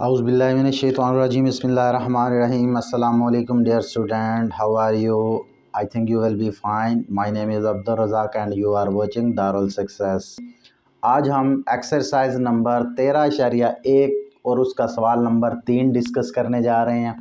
Auzubillahiminash-shaytanir-rajim. Bismillahir-rahmanir-rahim. Assalamu alaikum dear student. How are you? I think you will be fine. My name is Abdul Razak and you are watching Darul Success. आज हम exercise number 13.1 और उसका सवाल number 3 discuss करने जा रहे हैं।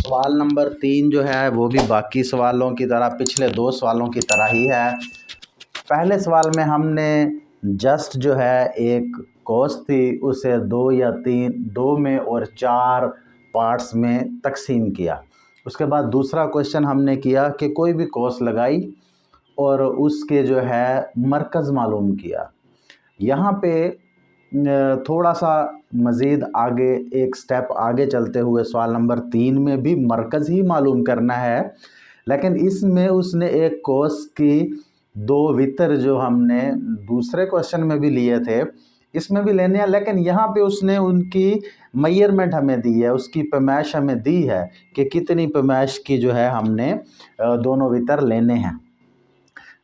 सवाल नंबर 3 जो है वो भी बाकी सवालों की तरह, पिछले 2 सवालों की तरह ही है। पहले सवाल में हमने जस्ट जो है एक कोस थी उसे 2 में और 4 पार्ट्स में तकसीम किया। उसके बाद दूसरा क्वेश्चन हमने किया कि कोई भी कोस लगाई और उसके जो है मरकज़ मालूम किया। यहाँ पे थोड़ा सा मज़ीद आगे एक स्टेप आगे चलते हुए सवाल नंबर 3 में भी मरकज़ ही मालूम करना है, लेकिन इसमें उसने एक कोस की 2 वितर जो हमने दूसरे क्वेश्चन में भी लिए थे इसमें भी लेने हैं, लेकिन यहाँ पे उसने उनकी मेजरमेंट हमें दी है, उसकी पैमाइश हमें दी है कि कितनी पैमाइश की जो है हमने दोनों वितर लेने हैं।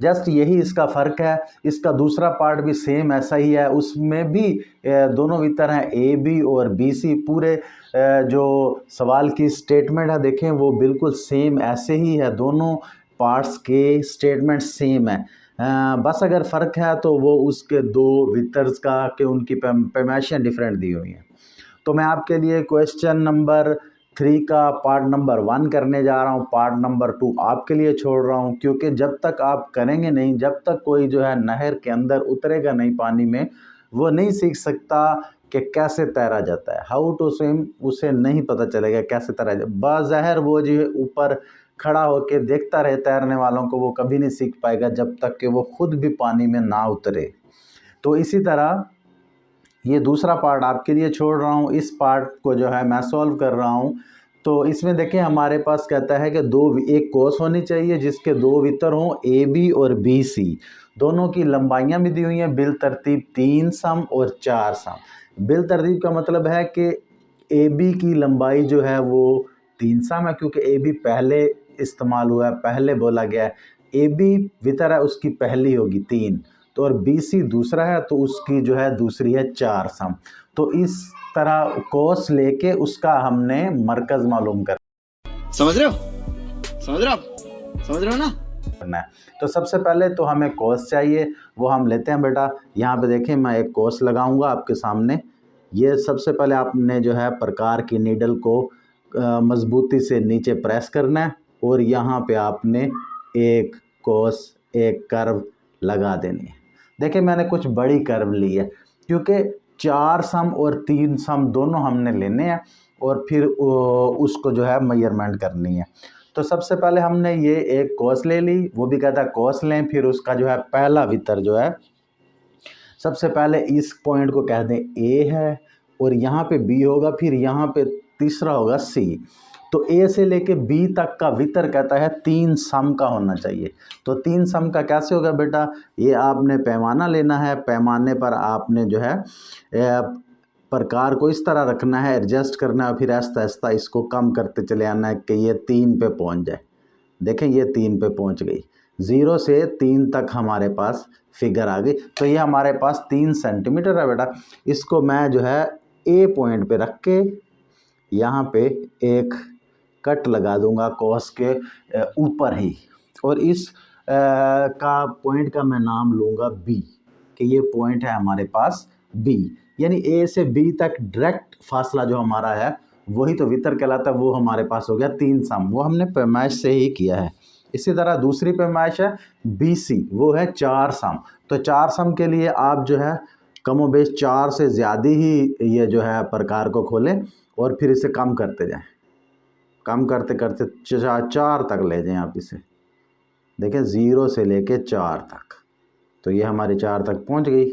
जस्ट यही इसका फ़र्क है। इसका दूसरा पार्ट भी सेम ऐसा ही है, उसमें भी दोनों वितर हैं ए बी और बी सी। पूरे जो सवाल की स्टेटमेंट है देखें वो बिल्कुल सेम ऐसे ही है, दोनों पार्ट्स के स्टेटमेंट सेम है। बस अगर फ़र्क है तो वो उसके 2 वितर्स का कि उनकी पैमाइशें डिफरेंट दी हुई हैं। तो मैं आपके लिए क्वेश्चन नंबर 3 का पार्ट नंबर 1 करने जा रहा हूँ, पार्ट नंबर 2 आपके लिए छोड़ रहा हूँ, क्योंकि जब तक आप करेंगे नहीं, जब तक कोई जो है नहर के अंदर उतरेगा नहीं पानी में, वो नहीं सीख सकता कि कैसे तैरा जाता है। हाउ टू स्विम उसे नहीं पता चलेगा कैसे तैरा जाए। बाज़ाहिर वो जो है ऊपर खड़ा होकर देखता रहे तैरने वालों को, वो कभी नहीं सीख पाएगा जब तक कि वो खुद भी पानी में ना उतरे। तो इसी तरह ये दूसरा पार्ट आपके लिए छोड़ रहा हूँ, इस पार्ट को जो है मैं सॉल्व कर रहा हूँ। तो इसमें देखें हमारे पास कहता है कि एक कोस होनी चाहिए जिसके 2 वितर हों ए बी और बी सी। दोनों की लंबाइयाँ भी दी हुई हैं बिल तरतीब 3 सम और 4 सम। बिल तरतीब का मतलब है कि ए बी की लंबाई जो है वो 3 सम है, क्योंकि ए बी पहले इस्तेमाल हुआ है, पहले बोला गया है। ए बी वितर है उसकी पहली होगी 3, तो और बी सी दूसरा है तो उसकी जो है दूसरी है 4 सम। तो इस तरह कोस लेके उसका हमने मरकज़ मालूम समझ रहे हो ना करना है। तो सबसे पहले तो हमें कोस चाहिए, वो हम लेते हैं बेटा। यहाँ पे देखें मैं एक कोस लगाऊंगा आपके सामने। ये सबसे पहले आपने जो है प्रकार की नीडल को मजबूती से नीचे प्रेस करना है और यहाँ पे आपने एक कोस, एक कर्व लगा देनी है। देखिए मैंने कुछ बड़ी कर्व ली है, क्योंकि 4 सम और 3 सम दोनों हमने लेने हैं और फिर उसको जो है मेजरमेंट करनी है। तो सबसे पहले हमने ये एक कोस ले ली, वो भी कहता है कोस लें। फिर उसका जो है पहला वितर जो है सबसे पहले इस पॉइंट को कह दें ए है और यहाँ पे बी होगा, फिर यहाँ पे तीसरा होगा सी। तो ए से लेके बी तक का वितर कहता है 3 सम का होना चाहिए। तो 3 सम का कैसे होगा बेटा, ये आपने पैमाना लेना है, पैमाने पर आपने जो है प्रकार को इस तरह रखना है, एडजस्ट करना है, फिर आहिस्ता आहिस्ता इसको कम करते चले आना है कि ये 3 पे पहुंच जाए। देखें ये 3 पे पहुंच गई, 0 से 3 तक हमारे पास फिगर आ गई। तो ये हमारे पास 3 सेंटीमीटर है बेटा। इसको मैं जो है ए पॉइंट पे रख के यहाँ पे एक कट लगा दूंगा कोस के ऊपर ही, और इस का पॉइंट का मैं नाम लूँगा बी, कि ये पॉइंट है हमारे पास बी। यानी ए से बी तक डायरेक्ट फासला जो हमारा है वही तो वितर कहलाता है। वो हमारे पास हो गया 3 सम, वो हमने पैमाइश से ही किया है। इसी तरह दूसरी पैमाइश है बी सी, वो है 4 सम। तो 4 सम के लिए आप जो है कमोबेश 4 से ज़्यादा ही ये जो है प्रकार को खोलें और फिर इसे कम करते जाएं, कम करते करते 4 तक ले जाएं आप इसे। देखें 0 से लेके 4 तक, तो ये हमारी 4 तक पहुंच गई।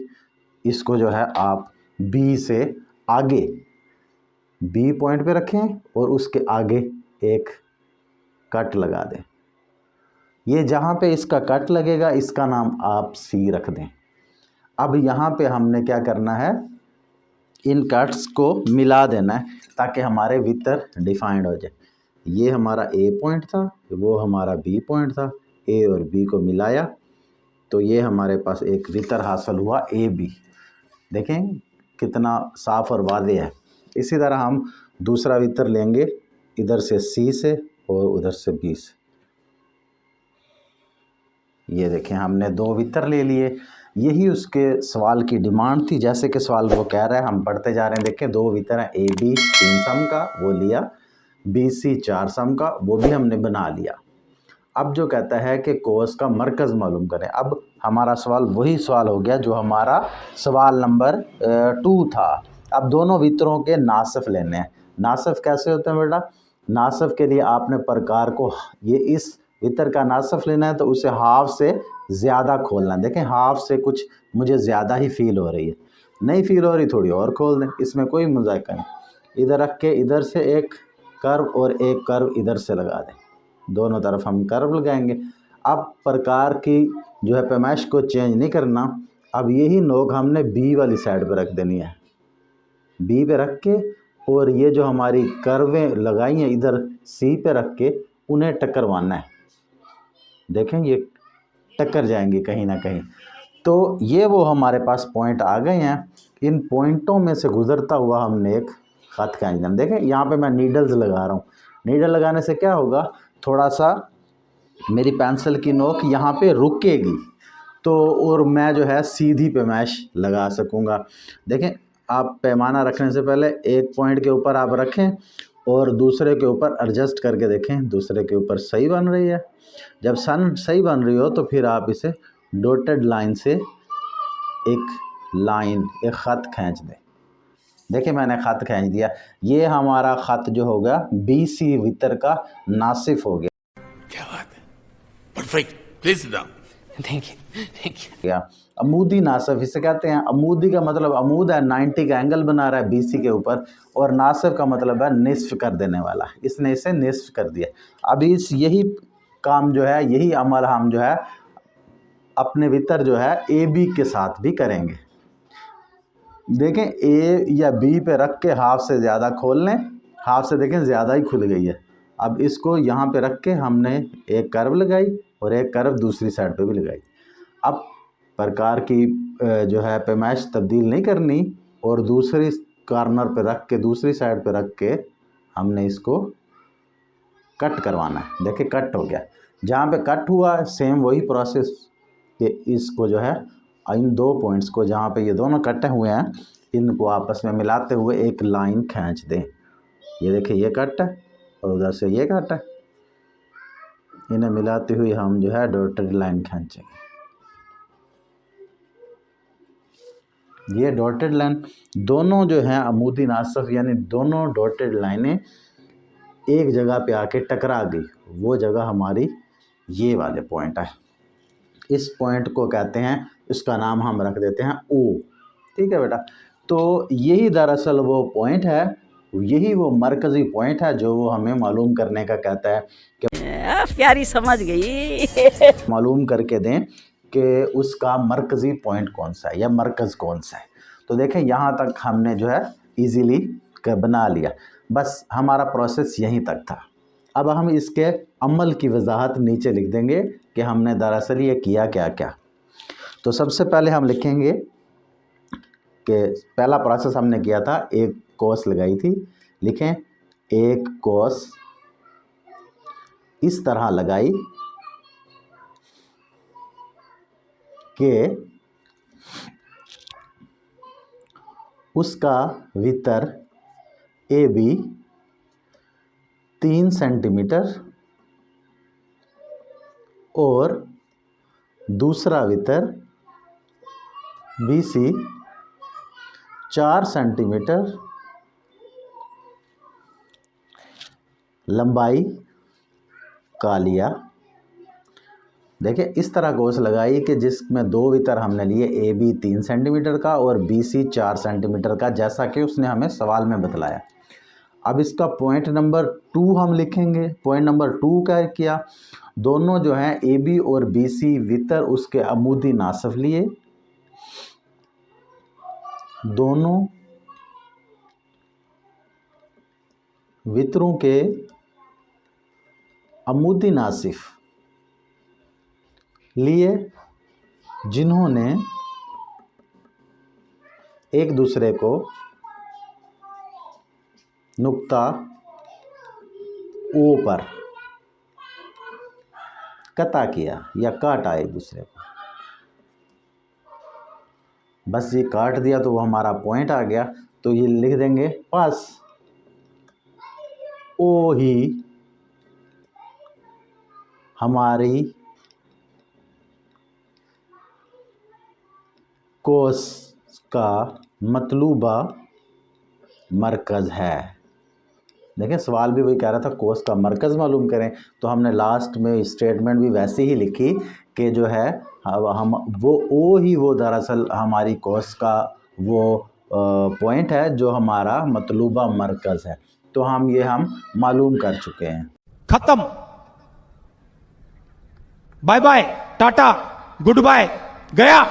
इसको जो है आप बी से आगे बी पॉइंट पे रखें और उसके आगे एक कट लगा दें। ये जहाँ पे इसका कट लगेगा इसका नाम आप सी रख दें। अब यहाँ पे हमने क्या करना है, इन कट्स को मिला देना है ताकि हमारे वितर डिफाइंड हो जाए। ये हमारा ए पॉइंट था, वो हमारा बी पॉइंट था, ए और बी को मिलाया तो ये हमारे पास एक वितर हासिल हुआ ए बी। देखें कितना साफ और वाज़ेह है। इसी तरह हम दूसरा वितर लेंगे, इधर से C से और उधर से B से। ये देखें हमने 2 वितर ले लिए। यही उसके सवाल की डिमांड थी। जैसे कि सवाल वो कह रहा है, हम पढ़ते जा रहे हैं। देखें 2 वितर हैं, AB 3 सम का वो लिया, BC 4 सम का वो भी हमने बना लिया। अब जो कहता है कि कोस का मरकज़ मालूम करें। अब हमारा सवाल वही सवाल हो गया जो हमारा सवाल नंबर 2 था। अब दोनों वितरों के नासिफ लेने हैं। नासिफ कैसे होते हैं बेटा? नासिफ के लिए आपने प्रकार को, ये इस वितर का नासिफ लेना है तो उसे हाफ से ज़्यादा खोलना है। देखें हाफ से कुछ मुझे ज़्यादा ही फील हो रही है, नहीं फील हो रही थोड़ी और खोल दें, इसमें कोई मजाक नहीं। इधर रख के इधर से एक कर्व और एक कर्व इधर से लगा दें, दोनों तरफ हम कर्व लगाएंगे। अब प्रकार की जो है पैमाइश को चेंज नहीं करना। अब यही नोक हमने बी वाली साइड पे रख देनी है, बी पे रख के, और ये जो हमारी कर्वें लगाई हैं इधर सी पे रख के उन्हें टकरवाना है। देखें ये टक्कर जाएंगी कहीं ना कहीं। तो ये वो हमारे पास पॉइंट आ गए हैं। इन पॉइंटों में से गुजरता हुआ हमने एक खत खींच देना। देखें यहाँ पे मैं नीडल्स लगा रहा हूँ। नीडल लगाने से क्या होगा, थोड़ा सा मेरी पेंसिल की नोक यहाँ पे रुकेगी, तो और मैं जो है सीधी पैमाइश लगा सकूँगा। देखें आप पैमाना रखने से पहले एक पॉइंट के ऊपर आप रखें और दूसरे के ऊपर एडजस्ट करके देखें दूसरे के ऊपर सही बन रही है। जब सन सही बन रही हो तो फिर आप इसे डॉटेड लाइन से एक ख़त खींच दें। देखिए मैंने ख़त खींच दिया। ये हमारा ख़त जो होगा BC वितर का नासिफ हो गया। क्या बात है, perfect, please sit down. Thank you. अमूदी नासिफ इसे कहते हैं। अमूदी का मतलब, अमूद है 90 का एंगल बना रहा है BC के ऊपर, और नासिफ का मतलब है निस्फ कर देने वाला। इसने इसे निस्फ कर दिया। अब इस यही काम जो है, यही अमल हम जो है अपने वितर जो है AB के साथ भी करेंगे। देखें A या B पे रख के हाफ से ज़्यादा खोल लें, हाफ से देखें ज़्यादा ही खुल गई है। अब इसको यहाँ पे रख के हमने एक कर्व लगाई और एक कर्व दूसरी साइड पे भी लगाई। अब प्रकार की जो है पैमाइश तब्दील नहीं करनी, और दूसरी कॉर्नर पे रख के, दूसरी साइड पे रख के हमने इसको कट करवाना है। देखिए कट हो गया। जहाँ पे कट हुआ सेम वही प्रोसेस कि इसको जो है इन 2 पॉइंट्स को, जहाँ पे ये दोनों कटे हुए हैं, इनको आपस में मिलाते हुए एक लाइन खींच दें। ये देखिए ये कट है और उधर से ये कट है, इन्हें मिलाते हुए हम जो है डॉटेड लाइन खींचेंगे। ये डॉटेड लाइन दोनों जो हैं अमूदी नासिफ, यानी दोनों डॉटेड लाइनें एक जगह पे आके टकरा गई। वो जगह हमारी ये वाले पॉइंट है। इस पॉइंट को कहते हैं, इसका नाम हम रख देते हैं O। ठीक है बेटा। तो यही दरअसल वो पॉइंट है, यही वो मरकज़ी पॉइंट है जो वो हमें मालूम करने का कहता है कि प्यारी समझ गई मालूम करके दें कि उसका मरकज़ी पॉइंट कौन सा है या मरकज़ कौन सा है। तो देखें यहाँ तक हमने जो है इजीली बना लिया। बस हमारा प्रोसेस यहीं तक था। अब हम इसके अमल की वजाहत नीचे लिख देंगे कि हमने दरअसल ये किया क्या क्या। तो सबसे पहले हम लिखेंगे कि पहला प्रोसेस हमने किया था, एक कोस लगाई थी। लिखें एक कोस इस तरह लगाई कि उसका वितर AB 3 सेंटीमीटर और दूसरा वितर BC 4 सेंटीमीटर लंबाई का लिया। देखिए इस तरह कोस लगाई कि जिसमें 2 वितर हमने लिए, AB 3 सेंटीमीटर का और BC 4 सेंटीमीटर का, जैसा कि उसने हमें सवाल में बतलाया। अब इसका पॉइंट नंबर 2 हम लिखेंगे। पॉइंट नंबर 2 क्या किया, दोनों जो हैं AB और BC वितर उसके अमूदी नासिफ लिए। दोनों वितरों के अमूदी नासिफ लिए जिन्होंने एक दूसरे को नुक्ता ओ पर कता किया या काटा एक दूसरे को, बस ये काट दिया तो वो हमारा पॉइंट आ गया। तो ये लिख देंगे पास ओ ही हमारी कोस का मतलूबा मरकज़ है। देखें सवाल भी वही कह रहा था कोस का मरकज़ मालूम करें, तो हमने लास्ट में स्टेटमेंट भी वैसे ही लिखी कि जो है हम वो ही वो दरअसल हमारी कोस का वो पॉइंट है जो हमारा मतलूबा मरकज़ है। तो हम मालूम कर चुके हैं। खत्म। Bye bye, tata, goodbye, गया।